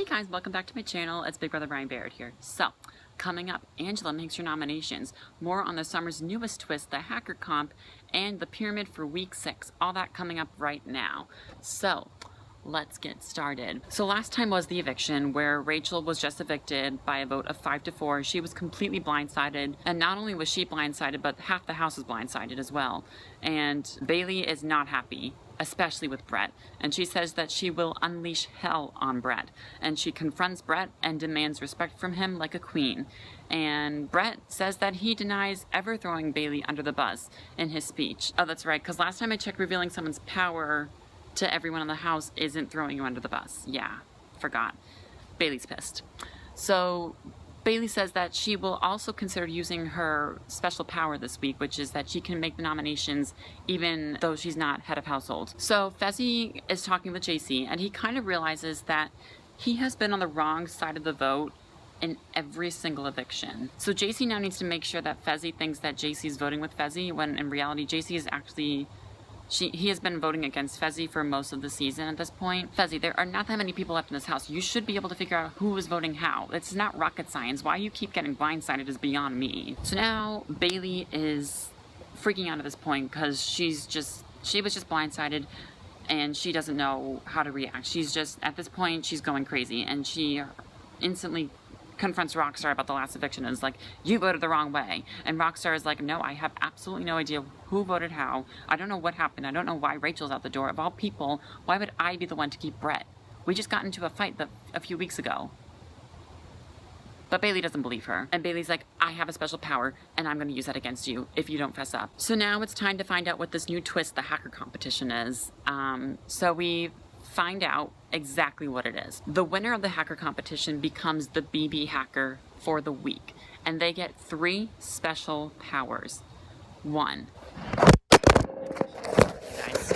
guys, welcome back to my channel. It's Big Brother Brian Barrett here. So, coming up, Angela makes her nominations. More on the summer's newest twist, the hacker comp, and the pyramid for week 6. All that coming up right now. So, let's get started. So last time was the eviction, where Rachel was just evicted by a vote of 5-4. She was completely blindsided, and not only was she blindsided, but half the house was blindsided as well. And Bailey is not happy, especially with Brett, and she says that she will unleash hell on Brett, and she confronts Brett and demands respect from him like a queen. And Brett says that he denies ever throwing Bailey under the bus in his speech. Oh, that's right, because last time I checked, revealing someone's power to everyone in the house isn't throwing you under the bus. Yeah, forgot. Bailey's pissed. So Bailey says that she will also consider using her special power this week, which is that she can make the nominations even though she's not head of household. So Fezzi is talking with JC, and he kind of realizes that he has been on the wrong side of the vote in every single eviction. So JC now needs to make sure that Fezzi thinks that JC is voting with Fezzi, when in reality JC is actually... he has been voting against Fezzi for most of the season at this point. Fezzi, there are not that many people left in this house. You should be able to figure out who is voting how. It's not rocket science. Why you keep getting blindsided is beyond me. So now Bailey is freaking out at this point because she was just blindsided and she doesn't know how to react. She's just, at this point, she's going crazy, and she instantly confronts Rockstar about the last eviction and is like, you voted the wrong way. And Rockstar is like, no, I have absolutely no idea who voted how. I don't know what happened. I don't know why Rachel's out the door. Of all people, why would I be the one to keep Brett? We just got into a fight a few weeks ago. But Bailey doesn't believe her. And Bailey's like, I have a special power, and I'm going to use that against you if you don't fess up. So now it's time to find out what this new twist, the hacker competition, is. So we find out exactly what it is. The winner of the hacker competition becomes the BB hacker for the week, and they get 3 special powers. 1. Guys,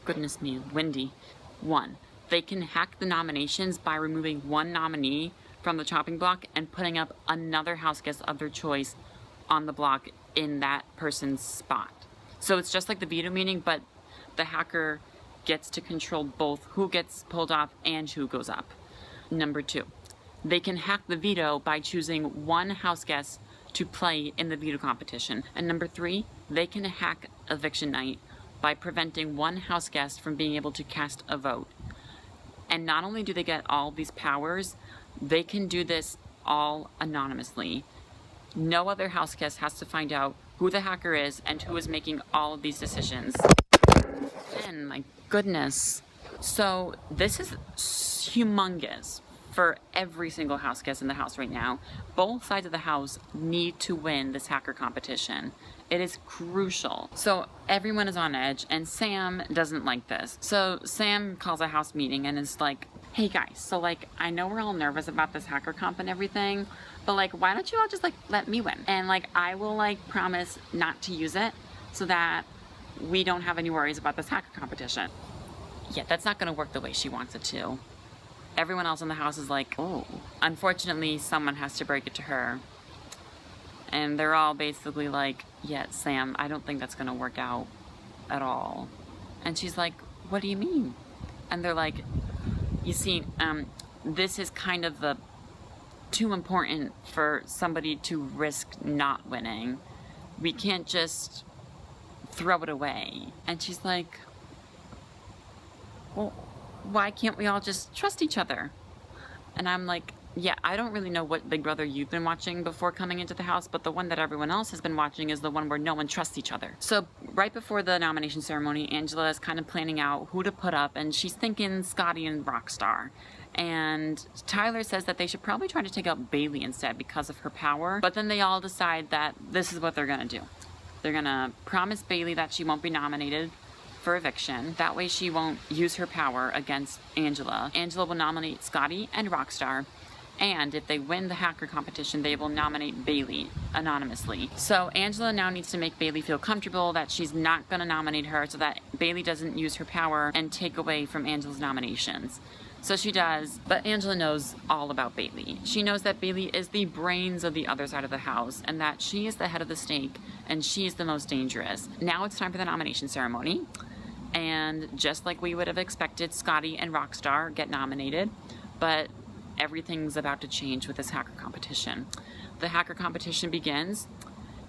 goodness me, windy. 1. They can hack the nominations by removing one nominee from the chopping block and putting up another house guest of their choice on the block in that person's spot. So it's just like the veto meeting, but the hacker gets to control both who gets pulled off and who goes up. Number 2, they can hack the veto by choosing one house guest to play in the veto competition. And number 3, they can hack eviction night by preventing one house guest from being able to cast a vote. And not only do they get all these powers, they can do this all anonymously. No other house guest has to find out who the hacker is and who is making all of these decisions. And my goodness. So this is humongous for every single house guest in the house right now. Both sides of the house need to win this hacker competition. It is crucial. So everyone is on edge, and Sam doesn't like this. So Sam calls a house meeting and is like, hey guys, so like, I know we're all nervous about this hacker comp and everything, but like, why don't you all just like let me win? And like, I will like promise not to use it so that we don't have any worries about this hacker competition. Yeah, that's not gonna work the way she wants it to. Everyone else in the house is like, oh. Unfortunately, someone has to break it to her. And they're all basically like, yeah, Sam, I don't think that's gonna work out at all. And she's like, what do you mean? And they're like, you see, this is kind of too important for somebody to risk not winning. We can't just throw it away. And she's like, well, why can't we all just trust each other? And I'm like, yeah, I don't really know what Big Brother you've been watching before coming into the house, but the one that everyone else has been watching is the one where no one trusts each other. So right before the nomination ceremony, Angela is kind of planning out who to put up, and she's thinking Scotty and Rockstar. And Tyler says that they should probably try to take out Bailey instead because of her power, but then they all decide that this is what they're gonna do. They're gonna promise Bailey that she won't be nominated for eviction. That way she won't use her power against Angela. Angela will nominate Scotty and Rockstar, and if they win the hacker competition, they will nominate Bailey anonymously. So Angela now needs to make Bailey feel comfortable that she's not gonna nominate her so that Bailey doesn't use her power and take away from Angela's nominations. So she does, but Angela knows all about Bailey. She knows that Bailey is the brains of the other side of the house, and that she is the head of the snake, and she is the most dangerous. Now it's time for the nomination ceremony. And just like we would have expected, Scotty and Rockstar get nominated, but everything's about to change with this hacker competition. The hacker competition begins,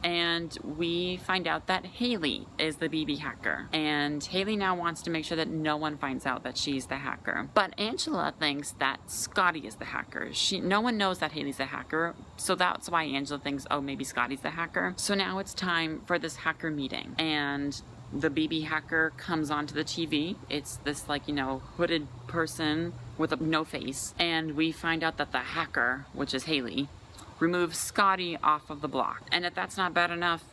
and we find out that Haley is the BB hacker. And Haley now wants to make sure that no one finds out that she's the hacker. But Angela thinks that Scotty is the hacker. No one knows that Haley's the hacker, so that's why Angela thinks, oh, maybe Scotty's the hacker. So now it's time for this hacker meeting. And the BB hacker comes onto the TV. It's this, like, you know, hooded person with no face. And we find out that the hacker, which is Haley, removes Scotty off of the block. And if that's not bad enough,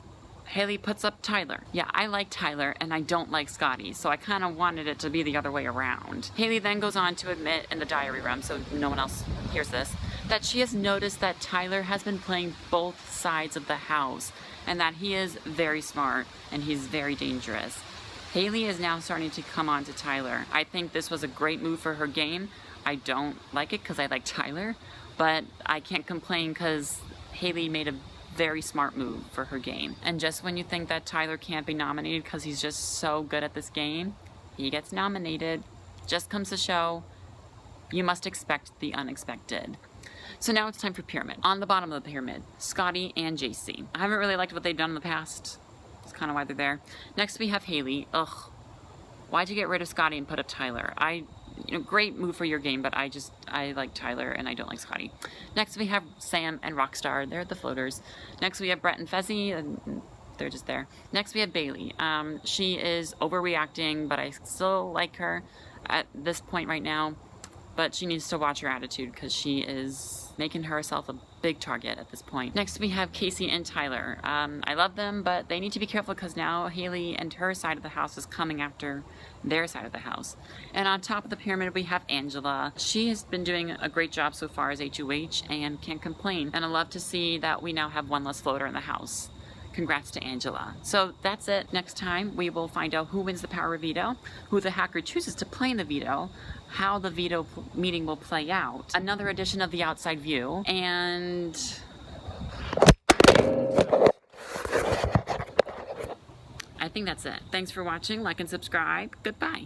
Haley puts up Tyler. Yeah, I like Tyler and I don't like Scotty, so I kind of wanted it to be the other way around. Haley then goes on to admit in the diary room, so no one else hears this, that she has noticed that Tyler has been playing both sides of the house and that he is very smart and he's very dangerous. Haley is now starting to come on to Tyler. I think this was a great move for her game. I don't like it because I like Tyler, but I can't complain because Haley made a very smart move for her game. And just when you think that Tyler can't be nominated because he's just so good at this game, he gets nominated. Just comes to show you must expect the unexpected. So now it's time for pyramid. On the bottom of the pyramid, Scotty and JC. I haven't really liked what they've done in the past. That's kind of why they're there. Next we have Haley. Ugh, why'd you get rid of Scotty and put up Tyler? You know, great move for your game, but I like Tyler and I don't like Scotty. Next we have Sam and Rockstar. They're the floaters. Next we have Brett and Fezzi, and they're just there. Next we have Bailey. She is overreacting, but I still like her at this point right now. But she needs to watch her attitude because she is making herself a big target at this point. Next we have Casey and Tyler. I love them, but they need to be careful because now Haley and her side of the house is coming after their side of the house. And on top of the pyramid we have Angela. She has been doing a great job so far as HOH and can't complain. And I love to see that we now have one less floater in the house. Congrats to Angela. So that's it. Next time we will find out who wins the power of veto, who the hacker chooses to play in the veto, how the veto meeting will play out, another edition of The Outside View, and I think that's it. Thanks for watching. Like and subscribe. Goodbye.